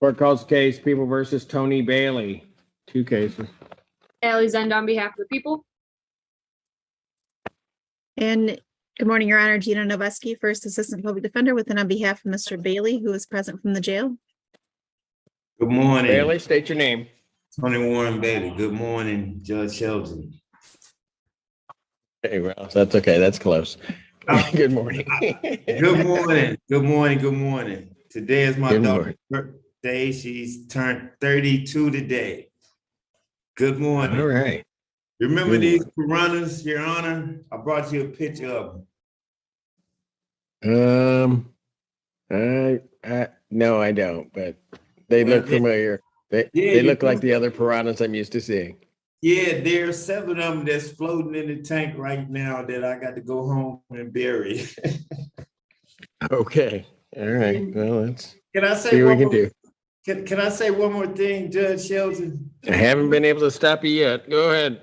Court calls the case People versus Tony Bailey. 2 cases. Allie Zend on behalf of the people. And good morning, Your Honor. Gina Noveski, First Assistant Public Defender, with and on behalf of Mr. Bailey, who is present from the jail. Good morning. Bailey, state your name. Tony Warren Bailey. Good morning, Judge Shelton. Hey, well, that's okay. That's close. Good morning. Good morning. Good morning. Good morning. Today is my Good daughter's birthday. She's turned 32 today. Good morning. All right. Remember Good these piranhas, Your Honor? I brought you a picture of them. No, I don't, but they look familiar. They look like the other piranhas I'm used to seeing. Yeah, there's 7 of them that's floating in the tank right now that I got to go home and bury. Okay. All right. Well, let's Can I say see what one we can more, do. can I say one more thing, Judge Shelton? I haven't been able to stop you yet. Go ahead.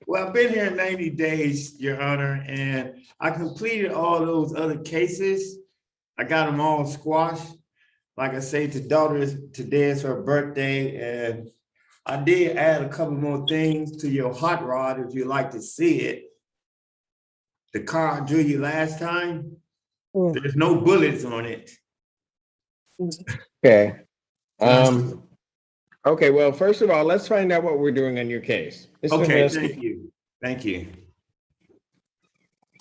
Well, I've been here 90 days, Your Honor, and I completed all those other cases. I got them all squashed. Like I say, today is her birthday, and I did add a couple more things to your hot rod if you'd like to see it. The car I drew you last time, there's no bullets on it. Okay. Okay, well, first of all, let's find out what we're doing on your case. Mr. Okay, Noveski. thank you. Thank you.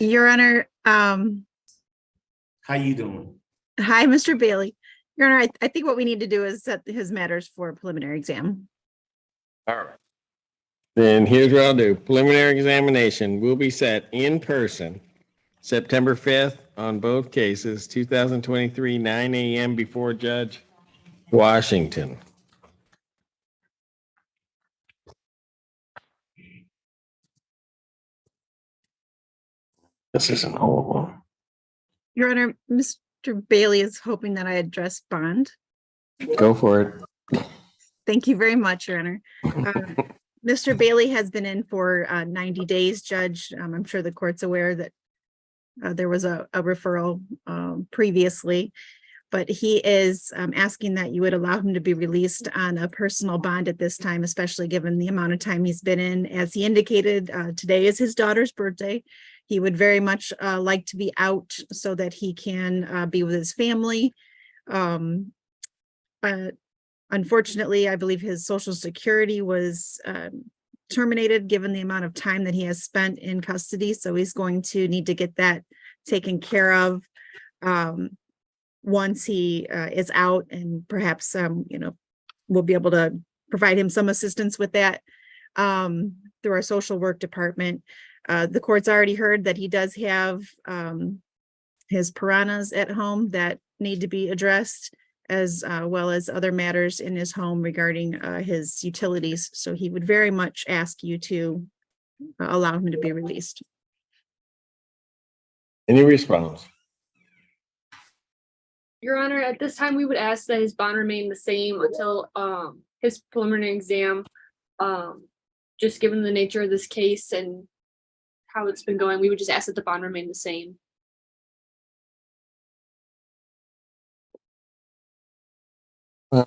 Your Honor, How you doing? hi, Mr. Bailey. Your Honor, I think what we need to do is set his matters for a preliminary exam. All right. Then here's what I'll do. Preliminary examination will be set in person September 5th on both cases, 2023, 9 a.m. before Judge Washington. This is an old one. Your Honor, Mr. Bailey is hoping that I address bond. Go for it. Thank you very much, Your Honor. Mr. Bailey has been in for 90 days, Judge. I'm sure the court's aware that there was a referral previously, but he is asking that you would allow him to be released on a personal bond at this time, especially given the amount of time he's been in. As he indicated, today is his daughter's birthday. He would very much like to be out so that he can be with his family. But unfortunately, I believe his Social Security was terminated given the amount of time that he has spent in custody. So he's going to need to get that taken care of once he is out, and perhaps we'll be able to provide him some assistance with that through our social work department. The court's already heard that he does have his piranhas at home that need to be addressed, as well as other matters in his home regarding his utilities. So he would very much ask you to allow him to be released. Any response? Your Honor, at this time, we would ask that his bond remain the same until his preliminary exam. Just given the nature of this case and how it's been going, we would just ask that the bond remain the same. I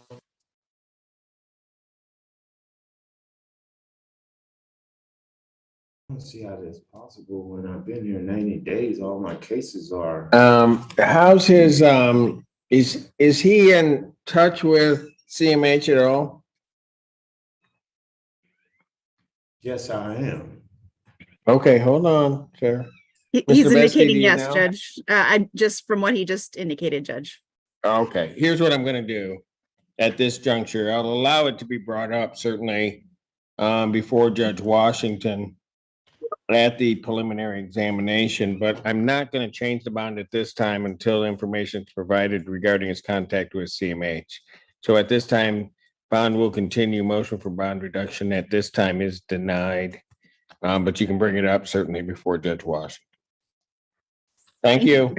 don't see how that's possible when I've been here 90 days. All my cases are. How's his is he in touch with CMH at all? Yes, I am. Okay, hold on, sir. He's Mr. Besky, indicating do you yes, know? Judge. I just from what he just indicated, Judge. Okay, here's what I'm gonna do at this juncture. I'll allow it to be brought up certainly before Judge Washington at the preliminary examination, but I'm not going to change the bond at this time until information is provided regarding his contact with CMH. So at this time, bond will continue. Motion for bond reduction at this time is denied, but you can bring it up certainly before Judge Washington. Thank you.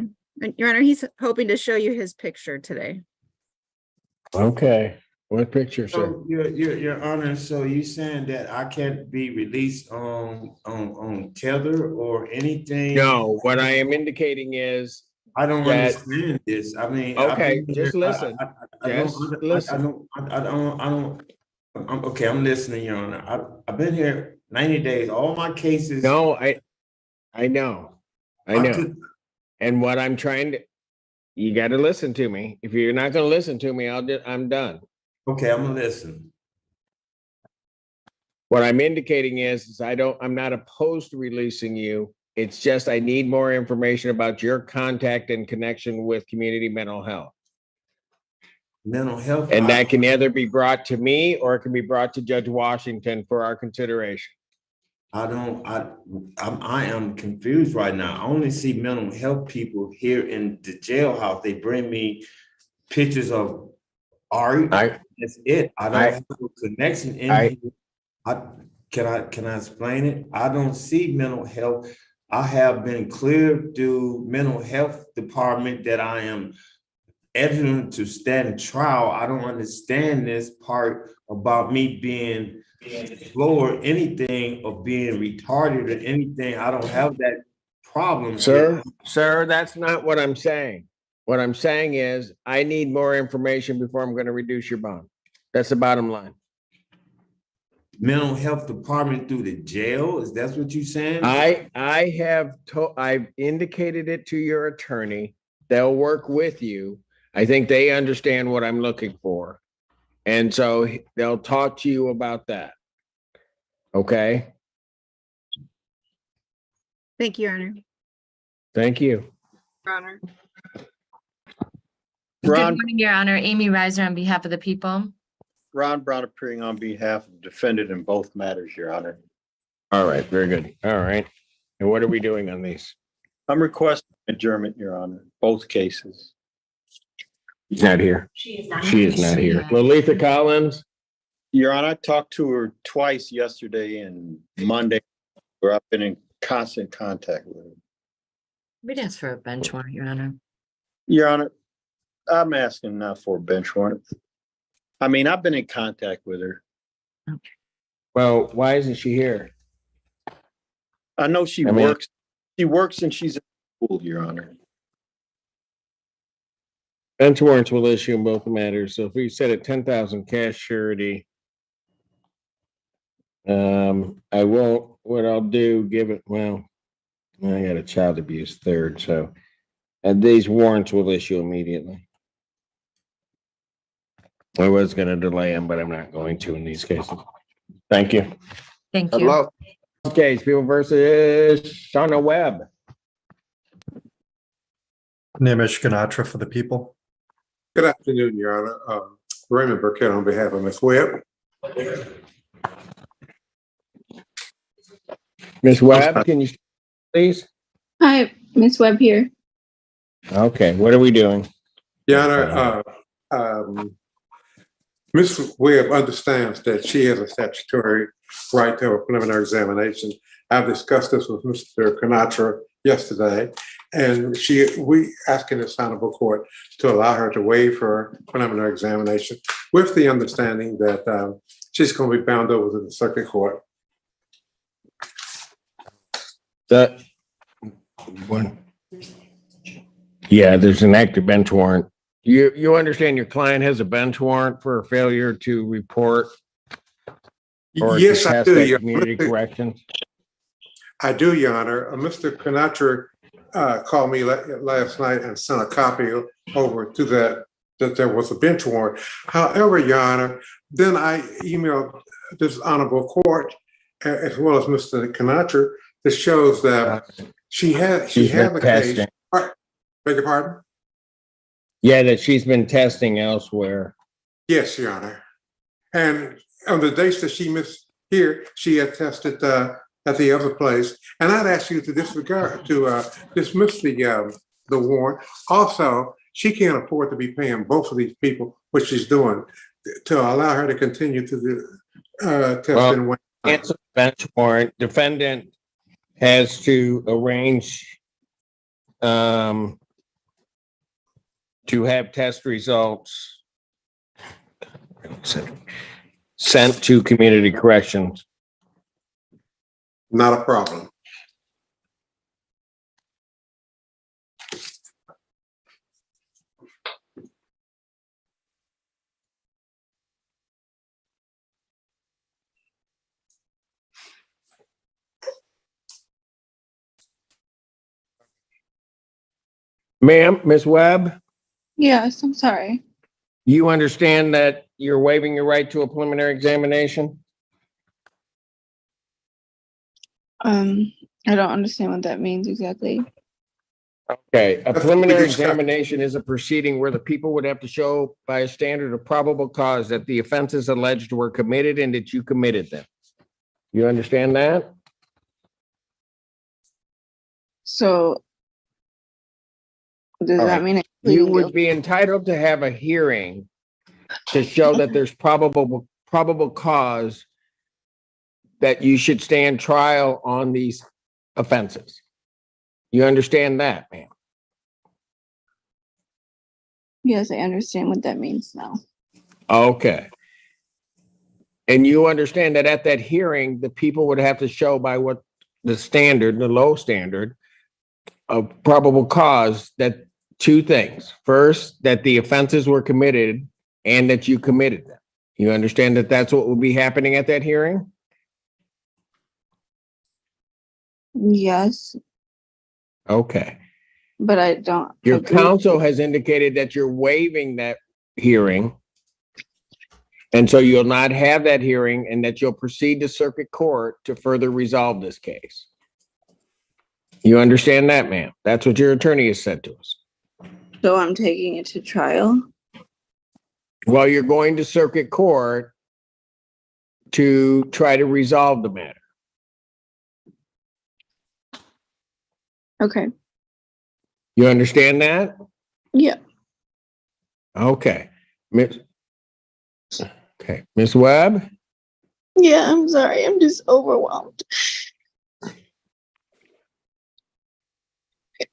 Your Honor, he's hoping to show you his picture today. Okay, what picture, sir? So your Honor, so you saying that I can't be released on tether or anything? No, what I am indicating is I don't that- understand this. I mean. I've Okay, been just here- listen. I Just don't, listen. I'm, okay, I'm listening, Your Honor. I've been here 90 days, all my cases. No, I know. I I know. could- And what I'm trying to, you got to listen to me. If you're not going to listen to me, I'm done. Okay, I'm gonna listen. What I'm indicating is I'm not opposed to releasing you. It's just I need more information about your contact and connection with community mental health. Mental health. And that can either be brought to me or it can be brought to Judge Washington for our consideration. I am confused right now. I only see mental health people here in the jailhouse. They bring me pictures of art. That's it. I don't have a connection in here. Can I explain it? I don't see mental health. I have been cleared through mental health department that I am eligible to stand trial. I don't understand this part about me being slow or anything, or being retarded or anything. I don't have that problem. Sir, that's not what I'm saying. What I'm saying is I need more information before I'm going to reduce your bond. That's the bottom line. Mental health department through the jail? Is that what you're saying? I've indicated it to your attorney. They'll work with you. I think they understand what I'm looking for. And so they'll talk to you about that. Okay? Thank you, Your Honor. Thank you. Your Honor. Good Ron, morning, Your Honor. Amy Reiser on behalf of the people. Ron Brown appearing on behalf of the defendant in both matters, Your Honor. All right, very good. All right. And what are we doing on these? I'm requesting adjournment, Your Honor, both cases. She's not here. She is not. She is not here. Lolitha Collins? Your Honor, I talked to her twice yesterday and Monday, where I've been in constant contact with her. We'd ask for a bench warrant, Your Honor. Your Honor, I'm asking not for a bench warrant. I mean, I've been in contact with her. Well, why isn't she here? I know she works. She works and she's in school, Your Honor. Bench warrants will issue in both matters. So if we set at 10,000 cash surety, what I'll do, I got a child abuse third, so these warrants will issue immediately. I was going to delay them, but I'm not going to in these cases. Thank you. Thank you. Case, People versus Shauna Webb. Nimish Ganatra for the people. Good afternoon, Your Honor. Raymond Burkett on behalf of Ms. Webb. Ms. Webb, can you please? Hi, Miss Webb here. Okay, what are we doing? Your Honor, Ms. Webb understands that she has a statutory right to a preliminary examination. I've discussed this with Mr. Ganatra yesterday, and we asking this honorable court to allow her to waive her preliminary examination with the understanding that she's going to be bound over to the circuit court. Yeah, there's an active bench warrant. You understand your client has a bench warrant for a failure to report or Yes, to I test do, at Your community Honor. corrections? I do, Your Honor. Mr. Ganatra called me last night and sent a copy over to that there was a bench warrant. However, Your Honor, then I emailed this honorable court as well as Mr. Ganatra that shows that she had the case. Testing. Beg your pardon? Yeah, that she's been testing elsewhere. Yes, Your Honor. And on the dates that she missed here, she had tested at the other place. And I'd ask you to dismiss the warrant. Also, she can't afford to be paying both of these people what she's doing to allow her to continue to the testing. Cancel bench warrant. Defendant has to arrange to have test results sent to community corrections. Not a problem. Ma'am, Ms. Webb, Yes, I'm sorry. you understand that you're waiving your right to a preliminary examination? I don't understand what that means exactly. Okay, a That's what we preliminary discussed. examination is a proceeding where the people would have to show by a standard of probable cause that the offenses alleged were committed and that you committed them. You understand that? So does All that right. mean I'm You pleading would guilty? be entitled to have a hearing to show that there's probable cause that you should stand trial on these offenses. You understand that, ma'am? Yes, I understand what that means now. Okay. And you understand that at that hearing, the people would have to show by what the standard, the low standard of probable cause, that two things. First, that the offenses were committed and that you committed them. You understand that that's what will be happening at that hearing? Yes, Okay. but I don't Your agree. counsel has indicated that you're waiving that hearing. And so you'll not have that hearing and that you'll proceed to circuit court to further resolve this case. You understand that, ma'am? That's what your attorney has said to us. So I'm taking it to trial. Well, you're going to circuit court to try to resolve the matter. Okay. You understand that? Yeah. Okay. Okay, Ms. Webb? Yeah, I'm sorry. I'm just overwhelmed.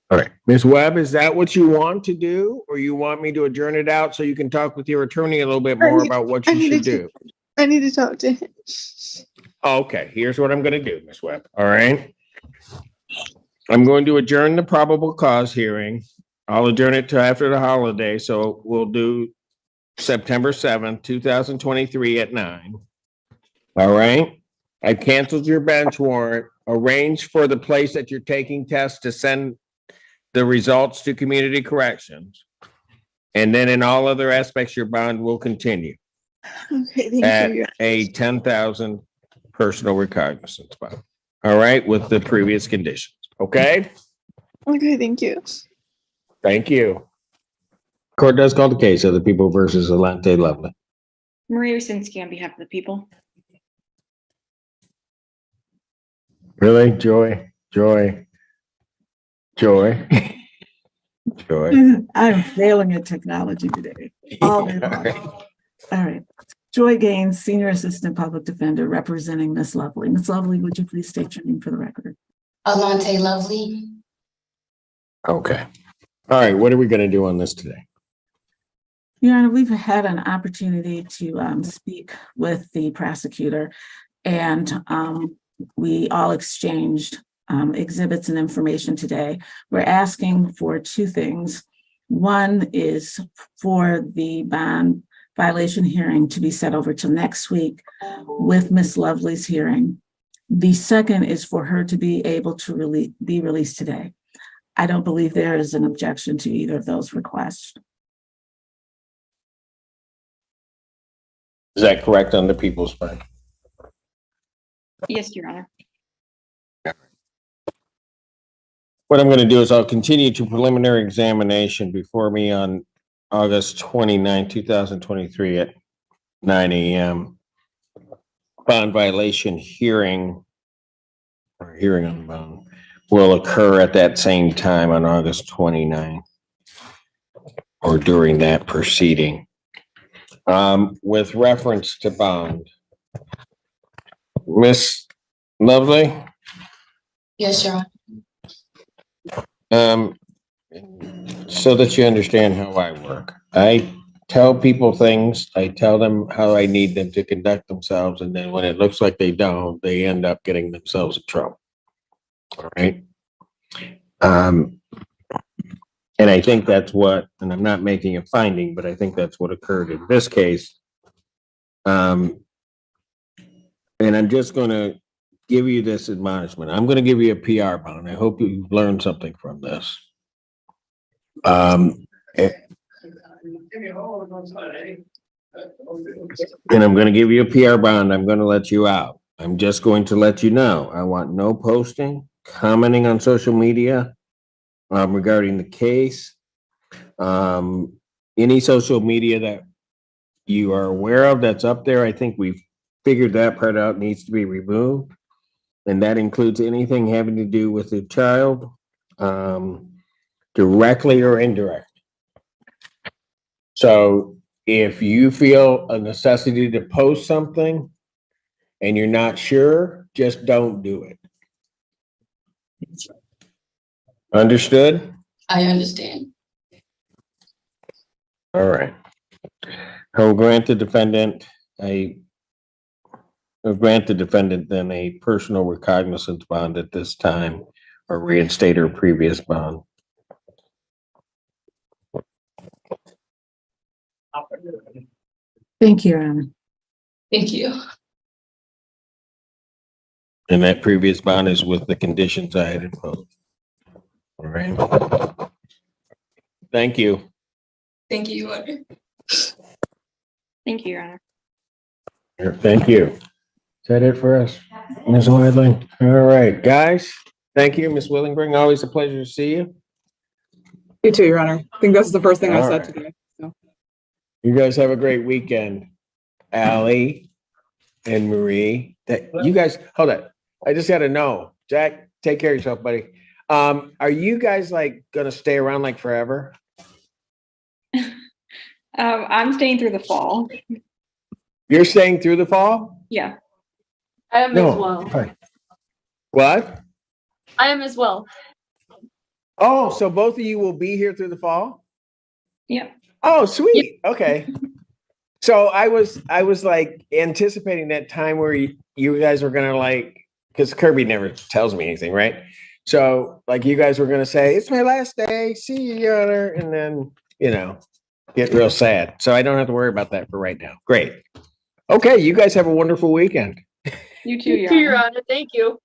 All right. Ms. Webb, is that what you want to do? Or you want me to adjourn it out so you can talk with your attorney a little bit more about what you should do? I need to talk to him. Okay, here's what I'm gonna do, Ms. Webb, all right? I'm going to adjourn the probable cause hearing. I'll adjourn it to after the holiday, so we'll do September 7th, 2023 at 9. All right? I canceled your bench warrant, arranged for the place that you're taking tests to send the results to community corrections. And then in all other aspects, your bond will continue Okay, thank at you. a 10,000 personal recognizance bond. All right, with the previous conditions. Okay? Okay, thank you. Thank you. Court does call the case of the people versus Alente Lovely. Maria Wasinski on behalf of the people. Really? Joy? I'm failing at technology today. All day long. All right. Joy Gaines, Senior Assistant Public Defender, representing Miss Lovely. Miss Lovely, would you please state your name for the record? Alante Lovely. Okay. All right, what are we gonna do on this today? Your Honor, we've had an opportunity to speak with the prosecutor, and we all exchanged exhibits and information today. We're asking for two things. One is for the bond violation hearing to be set over till next week with Miss Lovely's hearing. The second is for her to be able to be released today. I don't believe there is an objection to either of those requests. Is that correct on the people's part? Yes, Your Honor. What I'm gonna do is I'll continue to preliminary examination before me on August 29, 2023 at 9 a.m. Bond violation hearing or hearing on the bond will occur at that same time on August 29 or during that proceeding. With reference to bond, Miss Lovely, Yes, Your Honor. so that you understand how I work. I tell people things, I tell them how I need them to conduct themselves, and then when it looks like they don't, they end up getting themselves in trouble. All right. And I think that's what, and I'm not making a finding, but I think that's what occurred in this case. And I'm just gonna give you this admonishment. I'm gonna give you a PR bond. I hope you've learned something from this. And I'm going to give you a PR bond. I'm going to let you out. I'm just going to let you know. I want no posting, commenting on social media regarding the case. Any social media that you are aware of that's up there, I think we've figured that part out, needs to be removed. And that includes anything having to do with the child, directly or indirect. So if you feel a necessity to post something and you're not sure, just don't do it. Understood? I understand. All right. I will grant the defendant then a personal recognizance bond at this time, or reinstate her previous bond. Thank you, Your Honor. Thank you. And that previous bond is with the conditions I had imposed. All right. Thank you. Thank you, Your Honor. Thank you, Your Honor. Thank you. Is that it for us, Ms. Widley? All right, guys. Thank you, Ms. Willingbrink. Always a pleasure to see you. You too, Your Honor. I think that's the first thing I All said right. today. So. You guys have a great weekend. Allie and Marie. You guys, hold on. I just gotta know. Jack, take care of yourself, buddy. Are you guys like gonna stay around like forever? I'm staying through the fall. You're staying through the fall? Yeah. I am as No. well. Hi. What? I am as well. Oh, so both of you will be here through the fall? Yeah. Oh, sweet. Okay. So I was like anticipating that time where you guys were gonna like, because Kirby never tells me anything, right? So like you guys were gonna say, it's my last day, see you, Your Honor, and then, get real sad. So I don't have to worry about that for right now. Great. Okay, you guys have a wonderful weekend. You too, You too, Your Honor. Thank you.